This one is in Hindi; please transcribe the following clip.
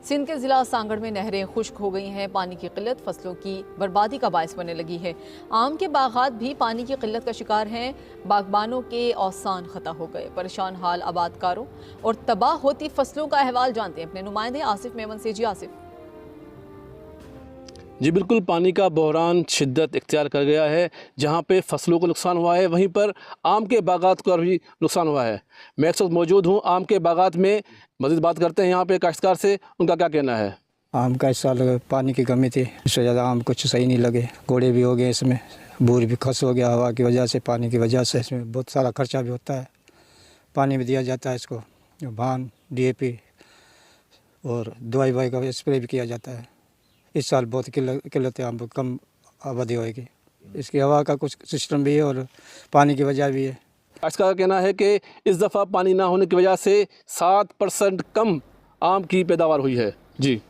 सिंध के ज़िला सांगड़ में नहरें खुश्क हो गई हैं। पानी की किल्लत फसलों की बर्बादी का बायस बनने लगी है। आम के बागात भी पानी की किल्लत का शिकार हैं। बागबानों के औसान खता हो गए। परेशान हाल आबादकारों और तबाह होती फसलों का अहवाल जानते हैं अपने नुमाइंदे आसिफ मेमन से। जी आसिफ। जी बिल्कुल, पानी का बहरान शिद्दत इख्तियार कर गया है। जहाँ पे फसलों को नुकसान हुआ है, वहीं पर आम के बागात को भी नुकसान हुआ है। मैं इस वक्त मौजूद हूँ आम के बागात में। मज़ीद बात करते हैं यहाँ पे काश्तकार से, उनका क्या कहना है। आम का इस साल पानी की कमी थी, इससे ज़्यादा आम कुछ सही नहीं लगे। घोड़े भी हो गए, इसमें बूर भी खस हो गया हवा की वजह से, पानी की वजह से। इसमें बहुत सारा खर्चा भी होता है, पानी भी दिया जाता है इसको, भान DAP और दवाई ववाई का स्प्रे भी किया जाता है। इस साल बहुत किल्लत है, आम कम आबादी होएगी। इसकी हवा का कुछ सिस्टम भी है और पानी की वजह भी है। काश्तकार का कहना है कि इस दफ़ा पानी ना होने की वजह से 7% कम आम की पैदावार हुई है। जी।